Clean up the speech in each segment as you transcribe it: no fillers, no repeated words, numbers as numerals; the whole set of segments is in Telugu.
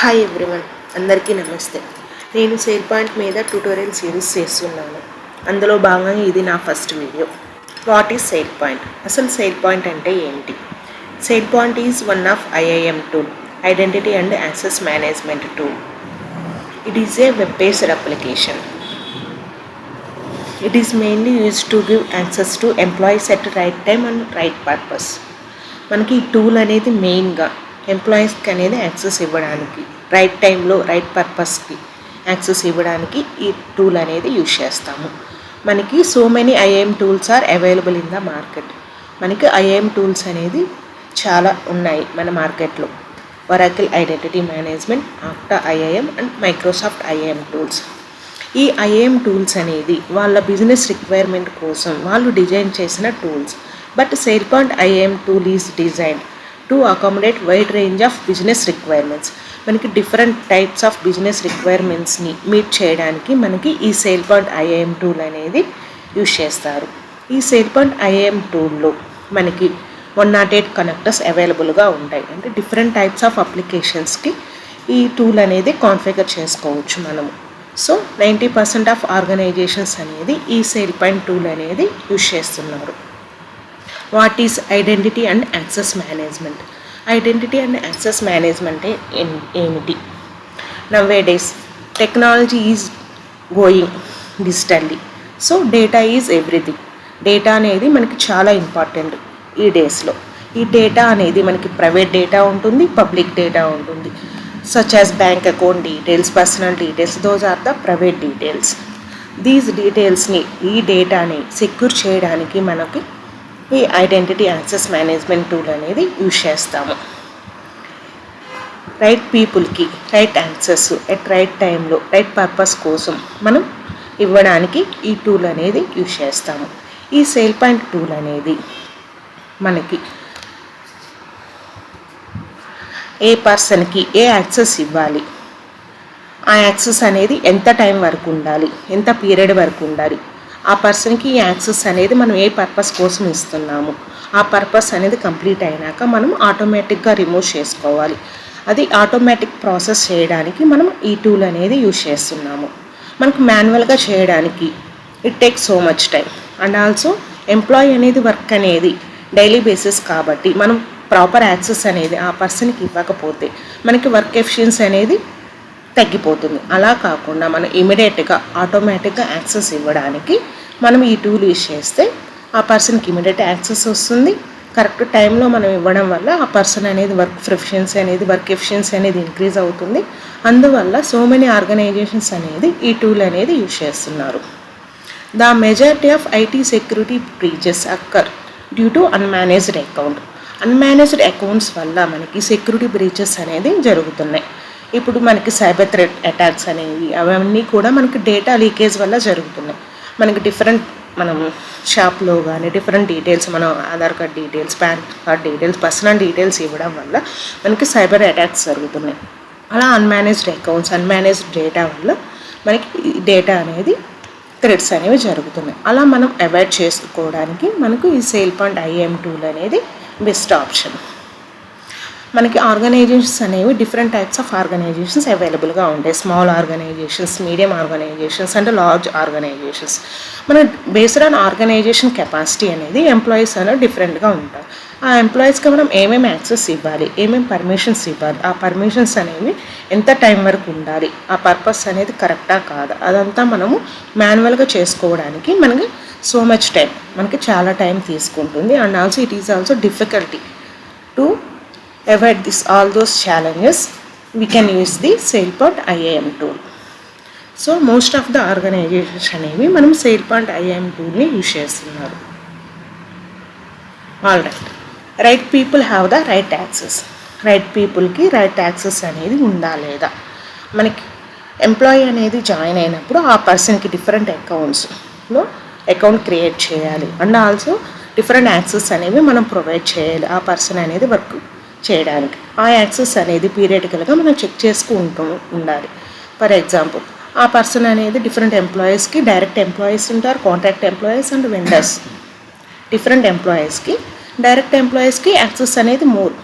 హాయ్ ఎవ్రీవన్, అందరికీ నమస్తే. నేను సేల్ పాయింట్ మీద ట్యూటోరియల్ సిరీస్ చేస్తున్నాను. అందులో భాగంగా ఇది నా first video. What is sale point? అసలు సేల్ పాయింట్ అంటే ఏంటి? Sale point is one of IAM tool, identity and access management tool. It is a web based application. It is mainly used to give access to employees at right time and right purpose. మనకి ఈ టూల్ అనేది మెయిన్గా ఎంప్లాయీస్కి అనేది యాక్సెస్ ఇవ్వడానికి, రైట్ టైంలో రైట్ పర్పస్కి యాక్సెస్ ఇవ్వడానికి ఈ టూల్ అనేది యూజ్ చేస్తాము. మనకి so many IAM tools are available in the market. మనకి IAM టూల్స్ అనేది చాలా ఉన్నాయి మన మార్కెట్లో. Oracle identity management, Okta IAM and Microsoft IAM tools. ఈ IAM టూల్స్ అనేది వాళ్ళ బిజినెస్ రిక్వైర్మెంట్ కోసం వాళ్ళు డిజైన్ చేసిన tools. But SailPoint IAM tool is designed to accommodate wide range of business requirements. మనకి డిఫరెంట్ టైప్స్ ఆఫ్ బిజినెస్ రిక్వైర్మెంట్స్ని మీట్ చేయడానికి మనకి ఈ సేల్ పాయింట్ IAM టూల్ అనేది యూజ్ చేస్తారు. ఈ సేల్ పాయింట్ IAM టూల్లో మనకి 108 కనెక్టర్స్ అవైలబుల్గా ఉంటాయి. అంటే డిఫరెంట్ టైప్స్ ఆఫ్ అప్లికేషన్స్కి ఈ టూల్ అనేది కాన్ఫిగర్ చేసుకోవచ్చు మనము. సో 90% ఆఫ్ ఆర్గనైజేషన్స్ అనేది ఈ సేల్ పాయింట్ టూల్ అనేది యూజ్ చేస్తున్నారు. What is identity and access management? Identity and access management ఏమిటి? Nowadays technology is going digitally. So data is everything. Data అనేది మనకి చాలా ఇంపార్టెంట్ ఈ డేస్లో. ఈ డేటా అనేది మనకి ప్రైవేట్ డేటా ఉంటుంది, పబ్లిక్ డేటా ఉంటుంది. such as bank account details, personal details, those are the private details. These detailsని, ఈ డేటాని సెక్యూర్ చేయడానికి మనకి ఈ ఐడెంటిటీ యాక్సెస్ మేనేజ్మెంట్ టూల్ అనేది యూజ్ చేస్తాము. రైట్ పీపుల్కి రైట్ యాక్సెస్ ఎట్ రైట్ టైంలో రైట్ పర్పస్ కోసం మనం ఇవ్వడానికి ఈ టూల్ అనేది యూజ్ చేస్తాము. ఈ సేల్ పాయింట్ టూల్ అనేది మనకి ఏ పర్సన్కి ఏ యాక్సెస్ ఇవ్వాలి, ఆ యాక్సెస్ అనేది ఎంత టైం వరకు ఉండాలి, ఎంత పీరియడ్ వరకు ఉండాలి, ఆ పర్సన్కి ఈ యాక్సెస్ అనేది మనం ఏ పర్పస్ కోసం ఇస్తున్నాము, ఆ పర్పస్ అనేది కంప్లీట్ అయినాక మనం ఆటోమేటిక్గా రిమూవ్ చేసుకోవాలి. అది ఆటోమేటిక్ ప్రాసెస్ చేయడానికి మనం ఈ టూల్ అనేది యూజ్ చేస్తున్నాము. మనకు మాన్యువల్గా చేయడానికి it takes so much time. And also employee అనేది వర్క్ అనేది డైలీ బేసిస్ కాబట్టి మనం ప్రాపర్ యాక్సెస్ అనేది ఆ పర్సన్కి ఇవ్వకపోతే మనకి వర్క్ ఎఫిషియన్సీ అనేది తగ్గిపోతుంది. అలా కాకుండా మనం ఇమీడియట్గా ఆటోమేటిక్గా యాక్సెస్ ఇవ్వడానికి మనం ఈ టూల్ యూజ్ చేస్తే ఆ పర్సన్కి ఇమీడియట్ యాక్సెస్ వస్తుంది. కరెక్ట్ టైంలో మనం ఇవ్వడం వల్ల ఆ పర్సన్ అనేది వర్క్ ఎఫిషియన్సీ అనేది ఇంక్రీజ్ అవుతుంది. అందువల్ల సో మెనీ ఆర్గనైజేషన్స్ అనేది ఈ టూల్ అనేది యూజ్ చేస్తున్నారు. The majority of IT security breaches occur due to unmanaged account. Unmanaged accounts వల్ల మనకి సెక్యూరిటీ బ్రీచెస్ అనేది జరుగుతున్నాయి. ఇప్పుడు మనకి సైబర్ థ్రెట్ అటాక్స్ అనేవి అవన్నీ కూడా మనకి డేటా లీకేజ్ వల్ల జరుగుతున్నాయి. మనకి మనం షాప్లో కానీ డిఫరెంట్ డీటెయిల్స్, మన Aadhaar card details, pan card details, personal details ఇవ్వడం వల్ల మనకి సైబర్ అటాక్స్ జరుగుతున్నాయి. అలా అన్మేనేజ్డ్ అకౌంట్స్, అన్మేనేజ్డ్ డేటా వల్ల మనకి డేటా అనేది థ్రెట్స్ అనేవి జరుగుతున్నాయి. అలా మనం అవాయిడ్ చేసుకోవడానికి మనకు ఈ సేల్ పాయింట్ IAM టూల్ అనేది బెస్ట్ ఆప్షన్. మనకి ఆర్గనైజేషన్స్ అనేవి డిఫరెంట్ టైప్స్ ఆఫ్ ఆర్గనైజేషన్స్ అవైలబుల్గా ఉంటాయి. Small organizations, medium organizations and large organizations. మన బేస్డ్ ఆన్ ఆర్గనైజేషన్ కెపాసిటీ అనేది ఎంప్లాయీస్ అనేది డిఫరెంట్గా ఉంటారు. ఆ ఎంప్లాయీస్కి మనం ఏమేమి యాక్సెస్ ఇవ్వాలి, ఏమేమి పర్మిషన్స్ ఇవ్వాలి, ఆ పర్మిషన్స్ అనేవి ఎంత టైం వరకు ఉండాలి, ఆ పర్పస్ అనేది కరెక్టా కాదా, అదంతా మనము మాన్యువల్గా చేసుకోవడానికి మనకి సో మచ్ టైం, మనకి చాలా టైం తీసుకుంటుంది. And also it is also difficulty to avoid all those challenges. We can use the SailPoint IAM tool. So most of the organizations అనేవి మనం సేల్ పాయింట్ IAM టూల్ని యూజ్ చేస్తున్నారు. All right people have the right access. Right పీపుల్కి రైట్ యాక్సెస్ అనేది ఉందా లేదా? మనకి ఎంప్లాయీ అనేది జాయిన్ అయినప్పుడు ఆ పర్సన్కి డిఫరెంట్ అకౌంట్స్లో అకౌంట్ క్రియేట్ చేయాలి. అండ్ ఆల్సో డిఫరెంట్ యాక్సెస్ అనేవి మనం ప్రొవైడ్ చేయాలి ఆ పర్సన్ అనేది వర్క్ చేయడానికి. ఆ యాక్సెస్ అనేది పీరియడికల్గా మనం చెక్ చేసుకుంటూ ఉండాలి. ఫర్ ఎగ్జాంపుల్, ఆ పర్సన్ అనేది డిఫరెంట్ ఎంప్లాయీస్కి డైరెక్ట్ ఎంప్లాయీస్ ఉంటారు, contract employees and vendors. Different ఎంప్లాయీస్కి, డైరెక్ట్ ఎంప్లాయీస్కి యాక్సెస్ అనేది more.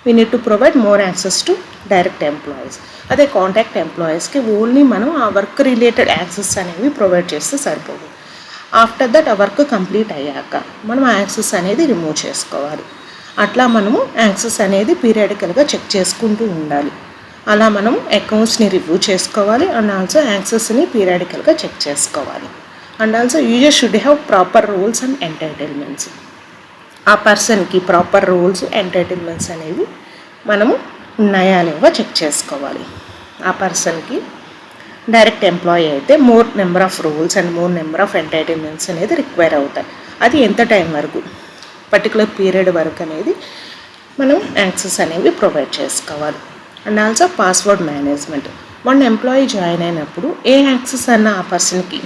We need to provide more access to direct employees. అదే కాంటాక్ట్ ఎంప్లాయీస్కి ఓన్లీ మనం ఆ వర్క్ రిలేటెడ్ యాక్సెస్ అనేవి ప్రొవైడ్ చేస్తే సరిపోదు. ఆఫ్టర్ దట్ ఆ వర్క్ కంప్లీట్ అయ్యాక మనం ఆ యాక్సెస్ అనేది రిమూవ్ చేసుకోవాలి. అట్లా మనము యాక్సెస్ అనేది పీరియాడికల్గా చెక్ చేసుకుంటూ ఉండాలి. అలా మనం అకౌంట్స్ని రివ్యూ చేసుకోవాలి అండ్ ఆల్సో యాక్సెస్ని పీరియాడికల్గా చెక్ చేసుకోవాలి. And also user should have proper rules and entitlements. ఆ పర్సన్కి ప్రాపర్ రూల్స్ ఎంటైటిల్మెంట్స్ అనేవి మనము ఉన్నాయా లేవో చెక్ చేసుకోవాలి. ఆ పర్సన్కి డైరెక్ట్ ఎంప్లాయీ అయితే more number of rules and more number of entitlements అనేది రిక్వైర్ అవుతాయి. అది ఎంత టైం వరకు, పర్టికులర్ పీరియడ్ వరకు అనేది మనం యాక్సెస్ అనేవి ప్రొవైడ్ చేసుకోవాలి. And also password management. మన ఎంప్లాయీ జాయిన్ అయినప్పుడు ఏ యాక్సెస్ అన్న ఆ పర్సన్కి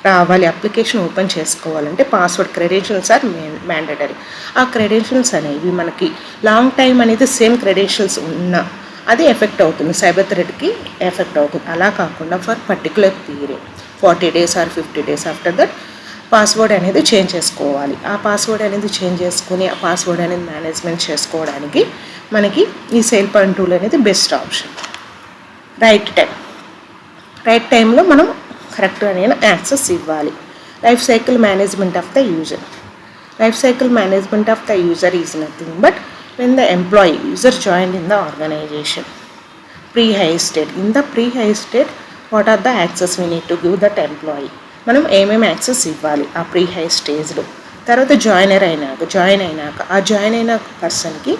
రావాలి, అప్లికేషన్ ఓపెన్ చేసుకోవాలంటే పాస్వర్డ్ క్రెడెన్షియల్స్ ఆర్ మ్యాండేటరీ. ఆ క్రెడెన్షియల్స్ అనేవి మనకి లాంగ్ టైం అనేది సేమ్ క్రెడెన్షియల్స్ ఉన్నా అది ఎఫెక్ట్ అవుతుంది, సైబర్ థ్రెట్కి ఎఫెక్ట్ అవుతుంది. అలా కాకుండా for particular period 40 days or 50 days after that password అనేది చేంజ్ చేసుకోవాలి. ఆ పాస్వర్డ్ అనేది చేంజ్ చేసుకుని ఆ పాస్వర్డ్ అనేది మేనేజ్మెంట్ చేసుకోవడానికి మనకి ఈ సేల్ పాయింట్ టూల్ అనేది బెస్ట్ ఆప్షన్. రైట్ టైంలో మనం కరెక్ట్గా నేను యాక్సెస్ ఇవ్వాలి. Life cycle management of the user. Life cycle management of the user is nothing but when the employee user joined in the organization pre-hire state. In the pre-hire state, what are the access we need to give that employee? మనం ఏమేమి యాక్సెస్ ఇవ్వాలి ఆ ప్రీ హై స్టేజ్లో. తర్వాత జాయిన్ అయినాక ఆ జాయిన్ అయిన పర్సన్కి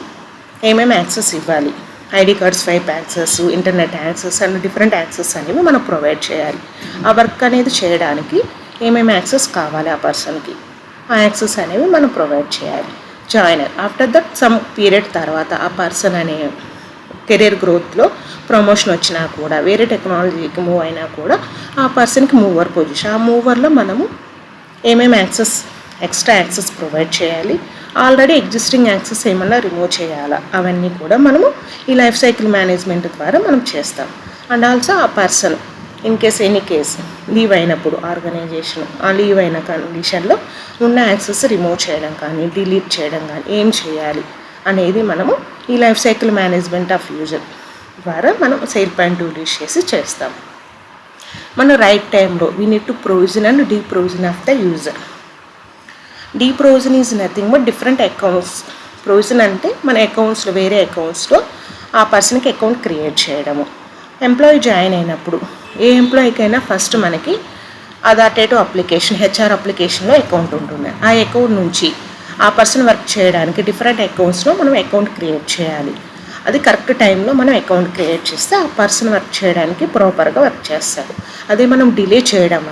ఏమేమి యాక్సెస్ ఇవ్వాలి, ID card swipe access, internet access and different access అనేవి మనం ప్రొవైడ్ చేయాలి. ఆ వర్క్ అనేది చేయడానికి ఏమేమి యాక్సెస్ కావాలి ఆ పర్సన్కి, ఆ యాక్సెస్ అనేవి మనం ప్రొవైడ్ చేయాలి. Joiner after that some period తర్వాత ఆ పర్సన్ అనే కెరీర్ గ్రోత్లో ప్రమోషన్ వచ్చినా కూడా వేరే టెక్నాలజీకి మూవ్ అయినా కూడా ఆ పర్సన్కి మూవర్ పొజిషన్. ఆ మూవర్లో మనము ఏమేమి ఎక్స్ట్రా యాక్సెస్ ప్రొవైడ్ చేయాలి, ఆల్రెడీ ఎగ్జిస్టింగ్ యాక్సెస్ ఏమన్నా రిమూవ్ చేయాలా, అవన్నీ కూడా మనము ఈ లైఫ్ సైకిల్ మేనేజ్మెంట్ ద్వారా మనం చేస్తాం. అండ్ ఆల్సో ఆ person in case any case leave అయినప్పుడు ఆర్గనైజేషన్ ఆ లీవ్ అయిన కండిషన్లో ఉన్న యాక్సెస్ రిమూవ్ చేయడం కానీ డిలీట్ చేయడం కానీ ఏం చేయాలి అనేది మనము ఈ life cycle management of user ద్వారా మనం సేల్ పాయింట్ టూల్ యూజ్ చేసి చేస్తాం. మనం రైట్ టైంలో we need to provision and deprovision of the user. Deprovision is nothing but different accounts. Provision అంటే మన అకౌంట్స్లో వేరే అకౌంట్స్లో ఆ పర్సన్కి అకౌంట్ క్రియేట్ చేయడము. ఎంప్లాయీ జాయిన్ అయినప్పుడు ఏ ఎంప్లాయీకైనా ఫస్ట్ మనకి అథారిటేటివ్ అప్లికేషన్ హెచ్ఆర్ అప్లికేషన్లో అకౌంట్ ఉంటుంది. ఆ అకౌంట్ నుంచి ఆ పర్సన్ వర్క్ చేయడానికి డిఫరెంట్ అకౌంట్స్లో మనం అకౌంట్ క్రియేట్ చేయాలి. అది కరెక్ట్ టైంలో మనం అకౌంట్ క్రియేట్ చేస్తే ఆ పర్సన్ వర్క్ చేయడానికి ప్రాపర్గా వర్క్ చేస్తారు. అదే మనం డిలే చేయడం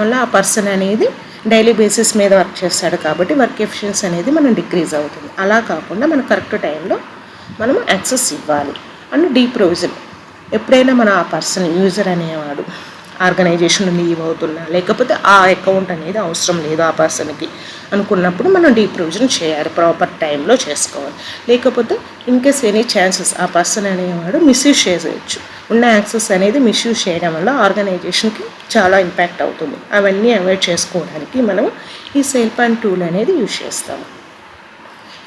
వల్ల ఆ పర్సన్ అనేది డైలీ బేసిస్ మీద వర్క్ చేస్తాడు కాబట్టి వర్క్ ఎఫిషియన్సీ అనేది మనం డిక్రీజ్ అవుతుంది. అలా కాకుండా మనం కరెక్ట్ టైంలో మనం యాక్సెస్ ఇవ్వాలి. అండ్ డీప్రొవిజన్ ఎప్పుడైనా మన ఆ పర్సన్ యూజర్ అనేవాడు ఆర్గనైజేషన్ లీవ్ అవుతున్నా లేకపోతే ఆ అకౌంట్ అనేది అవసరం లేదు ఆ పర్సన్కి అనుకున్నప్పుడు మనం డీప్రొవిజన్ చేయాలి, ప్రాపర్ టైంలో చేసుకోవాలి. లేకపోతే ఇన్ కేస్ ఎనీ ఛాన్సెస్ ఆ పర్సన్ అనేవాడు మిస్యూజ్ చేయవచ్చు. ఉన్న యాక్సెస్ అనేది మిస్యూజ్ చేయడం వల్ల ఆర్గనైజేషన్కి చాలా ఇంపాక్ట్ అవుతుంది. అవన్నీ అవాయిడ్ చేసుకోవడానికి మనం ఈ సేల్ పాయింట్ టూల్ అనేది యూజ్ చేస్తాము.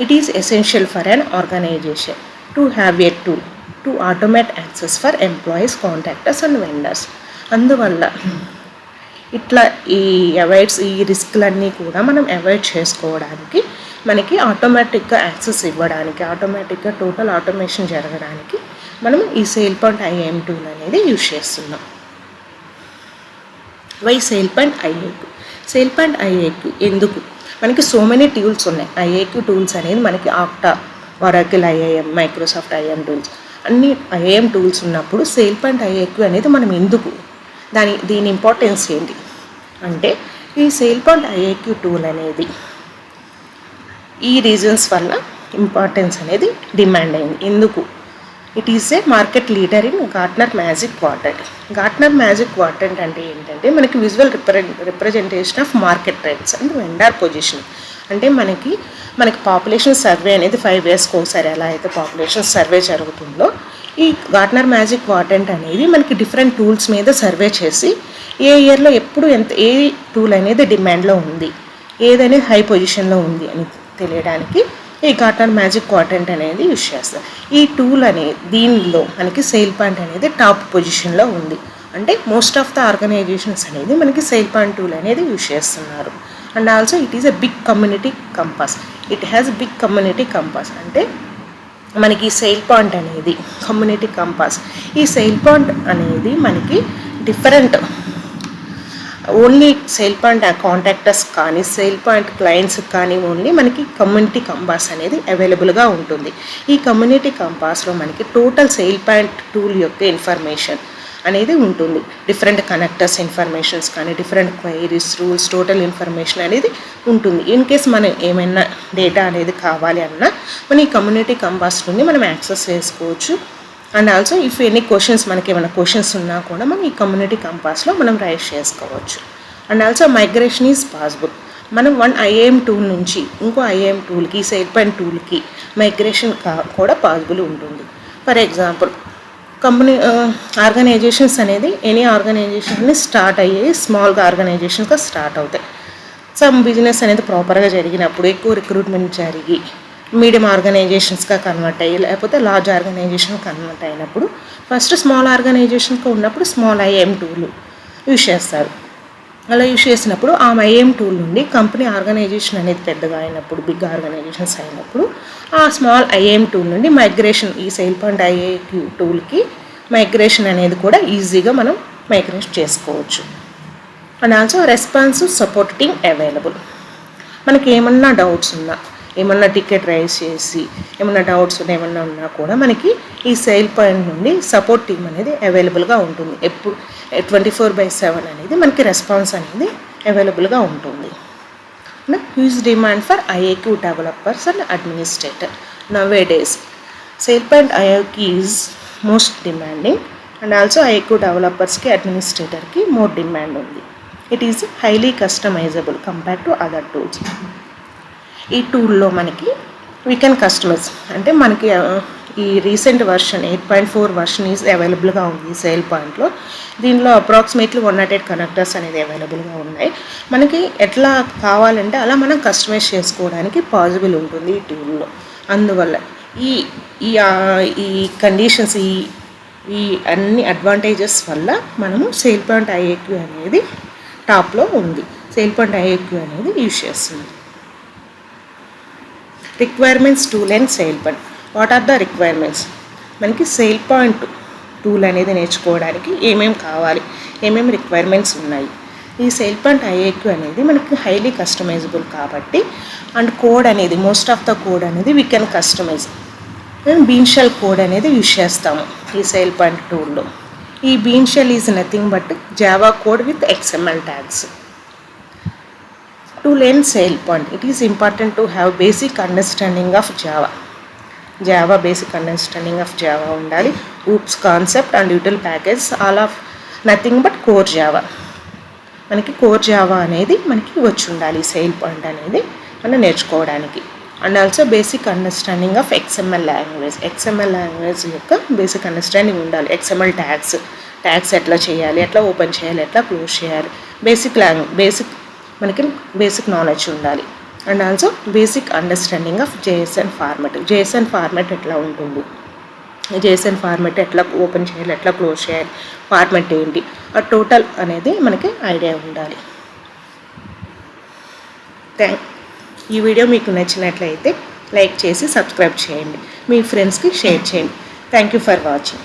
It is essential for an organization to have a tool to automate access for employees, contractors and vendors. అందువల్ల ఇట్లా ఈ రిస్క్లన్నీ కూడా మనం అవాయిడ్ చేసుకోవడానికి మనకి ఆటోమేటిక్గా యాక్సెస్ ఇవ్వడానికి ఆటోమేటిక్గా టోటల్ ఆటోమేషన్ జరగడానికి మనం ఈ సేల్ పాయింట్ ఐఏఎం టూల్ అనేది యూజ్ చేస్తున్నాం. Why SailPoint IIQ? SailPoint IIQ ఎందుకు? మనకి సో మెనీ టూల్స్ ఉన్నాయి. ఐఏక్యూ టూల్స్ అనేది మనకి Okta, Oracle IAM, Microsoft IAM tools అన్ని ఐఏఎం టూల్స్ ఉన్నప్పుడు సేల్ పాయింట్ ఐఏక్యూ అనేది మనం ఎందుకు దీని ఇంపార్టెన్స్ ఏంటి అంటే ఈ సేల్ పాయింట్ ఐఏక్యూ టూల్ అనేది ఈ రీజన్స్ వల్ల ఇంపార్టెన్స్ అనేది డిమాండ్ అయింది. ఎందుకు? It is a market leader in Gartner magic quadrant. Gartner magic quadrant అంటే ఏంటంటే మనకి visual representation of market trends and vendor position. అంటే మనకి పాపులేషన్ సర్వే అనేది 5 yearsకి ఒకసారి ఎలా అయితే పాపులేషన్ సర్వే జరుగుతుందో ఈ గార్ట్నర్ మ్యాజిక్ క్వాడ్రంట్ అనేది మనకి డిఫరెంట్ టూల్స్ మీద సర్వే చేసి ఏ ఇయర్లో ఎప్పుడు ఏ టూల్ అనేది డిమాండ్లో ఉంది, ఏదనేది హై పొజిషన్లో ఉంది అని తెలియడానికి ఈ గార్ట్నర్ మ్యాజిక్ క్వాడ్రంట్ అనేది యూజ్ చేస్తారు. ఈ టూల్ అనేది దీనిలో మనకి సెయిల్ పాయింట్ అనేది టాప్ పొజిషన్లో ఉంది. అంటే మోస్ట్ ఆఫ్ ద ఆర్గనైజేషన్స్ అనేది మనకి సెయిల్ పాయింట్ టూల్ అనేది యూజ్ చేస్తున్నారు. And also it is a big community compass. It has big community compass. అంటే మనకి సెయిల్ పాయింట్ అనేది కమ్యూనిటీ కంపాస్. ఈ సెయిల్ పాయింట్ అనేది మనకి different only SailPoint contractors కానీ సెయిల్ పాయింట్ క్లయింట్స్ కానీ ఓన్లీ మనకి కమ్యూనిటీ కంపాస్ అనేది అవైలబుల్గా ఉంటుంది. ఈ కమ్యూనిటీ కంపాస్లో మనకి టోటల్ సెయిల్ పాయింట్ టూల్ యొక్క ఇన్ఫర్మేషన్ అనేది ఉంటుంది. డిఫరెంట్ కనెక్టర్స్ ఇన్ఫర్మేషన్స్ కానీ different queries rules total information అనేది ఉంటుంది. ఇన్ కేస్ మనం ఏమైనా డేటా అనేది కావాలి అన్నా మన ఈ కమ్యూనిటీ కంపాస్ నుండి మనం యాక్సెస్ చేసుకోవచ్చు. And also if any questions మనకి ఏమైనా క్వశ్చన్స్ ఉన్నా కూడా మనం ఈ కమ్యూనిటీ కంపాస్లో మనం రైజ్ చేసుకోవచ్చు. And also migration is possible. మనం వన్ ఐఏఎం టూల్ నుంచి ఇంకో ఐఏఎం టూల్కి సెయిల్ పాయింట్ టూల్కి మైగ్రేషన్ కూడా పాసిబుల్ ఉంటుంది. ఫర్ ఎగ్జాంపుల్ ఆర్గనైజేషన్స్ అనేది ఎనీ ఆర్గనైజేషన్ని స్టార్ట్ అయ్యి స్మాల్గా ఆర్గనైజేషన్గా స్టార్ట్ అవుతాయి. సమ్ బిజినెస్ అనేది ప్రాపర్గా జరిగినప్పుడు ఎక్కువ రిక్రూట్మెంట్ జరిగి మీడియం ఆర్గనైజేషన్స్గా కన్వర్ట్ అయ్యి లేకపోతే లార్జ్ ఆర్గనైజేషన్ కన్వర్ట్ అయినప్పుడు ఫస్ట్ స్మాల్ ఆర్గనైజేషన్గా ఉన్నప్పుడు స్మాల్ ఐఏఎం టూల్ యూజ్ చేస్తారు. అలా యూజ్ చేసినప్పుడు ఆ ఐఏఎం టూల్ నుండి కంపెనీ ఆర్గనైజేషన్ అనేది పెద్దగా అయినప్పుడు బిగ్ ఆర్గనైజేషన్స్ అయినప్పుడు ఆ స్మాల్ ఐఏఎం టూల్ నుండి మైగ్రేషన్ ఈ సెయిల్ పాయింట్ ఐఏక్యూ టూల్కి మైగ్రేషన్ అనేది కూడా ఈజీగా మనం మైగ్రేషన్ చేసుకోవచ్చు. And also responsive support team available. మనకి ఏమన్నా డౌట్స్ ఉన్నా ఏమన్నా టికెట్ రైజ్ చేసి ఏమన్నా డౌట్స్ ఏమన్నా ఉన్నా కూడా మనకి ఈ సెయిల్ పాయింట్ నుండి సపోర్ట్ టీమ్ అనేది అవైలబుల్గా ఉంటుంది. ఎప్పుడు 24/7 అనేది మనకి రెస్పాన్స్ అనేది అవైలబుల్గా ఉంటుంది. Huge demand for IIQ developers and administrator. Nowadays SailPoint IIQ is most demanding and also IIQ డెవలపర్స్కి అడ్మినిస్ట్రేటర్కి మోర్ డిమాండ్ ఉంది. It is highly customizable compare to other tools. ఈ టూల్లో మనకి వీ కెన్ కస్టమైజ్ అంటే మనకి ఈ రీసెంట్ వర్షన్ 8.4 వర్షన్ ఈజ్ అవైలబుల్గా ఉంది ఈ సెయిల్ పాయింట్లో. దీనిలో అప్రాక్సిమేట్లీ 108 కనెక్టర్స్ అనేది అవైలబుల్గా ఉన్నాయి. మనకి ఎట్లా కావాలంటే అలా మనం కస్టమైజ్ చేసుకోవడానికి పాసిబుల్ ఉంటుంది ఈ టూల్లో. అందువల్ల ఈ ఈ కండిషన్స్ ఈ అన్ని అడ్వాంటేజెస్ వల్ల మనము సెయిల్ పాయింట్ ఐఏక్యూ అనేది టాప్లో ఉంది. సెయిల్ పాయింట్ ఐఏక్యూ అనేది యూజ్ చేస్తుంది. Requirements tool and SailPoint. What are the requirements? మనకి సెయిల్ పాయింట్ టూల్ అనేది నేర్చుకోవడానికి ఏమేమి కావాలి, ఏమేమి రిక్వైర్మెంట్స్ ఉన్నాయి. ఈ సెయిల్ పాయింట్ ఐఏక్యూ అనేది మనకి హైలీ కస్టమైజబుల్ కాబట్టి అండ్ కోడ్ అనేది మోస్ట్ ఆఫ్ ద కోడ్ అనేది we can customize. BeanShell code అనేది యూజ్ చేస్తాము ఈ సెయిల్ పాయింట్ టూల్లో. ఈ BeanShell is nothing but Java code with XML tags. To learn SailPoint, point, it is important to have basic understanding of Java basic understanding of Java undali. OOPS concept and util package all of nothing but core Java. మనకి కోర్ జావా అనేది మనకి వచ్చి ఉండాలి సెయిల్ పాయింట్ అనేది మనం నేర్చుకోవడానికి. And also basic understanding of XML language యొక్క బేసిక్ అండర్స్టాండింగ్ ఉండాలి. XML ట్యాగ్స్ ఎట్లా చేయాలి, ఎట్లా ఓపెన్ చేయాలి, ఎట్లా క్లోజ్ చేయాలి, మనకి బేసిక్ నాలెడ్జ్ ఉండాలి. And also basic understanding of JSON format ఎట్లా ఉంటుంది, JSON ఫార్మాట్ ఎట్లా ఓపెన్ చేయాలి, ఎట్లా క్లోజ్ చేయాలి, ఫార్మాట్ ఏంటి, ఆ టోటల్ అనేది మనకి ఐడియా ఉండాలి. ఈ వీడియో మీకు నచ్చినట్లయితే లైక్ చేసి సబ్స్క్రైబ్ చేయండి, మీ ఫ్రెండ్స్కి షేర్ చేయండి. Thank you for watching.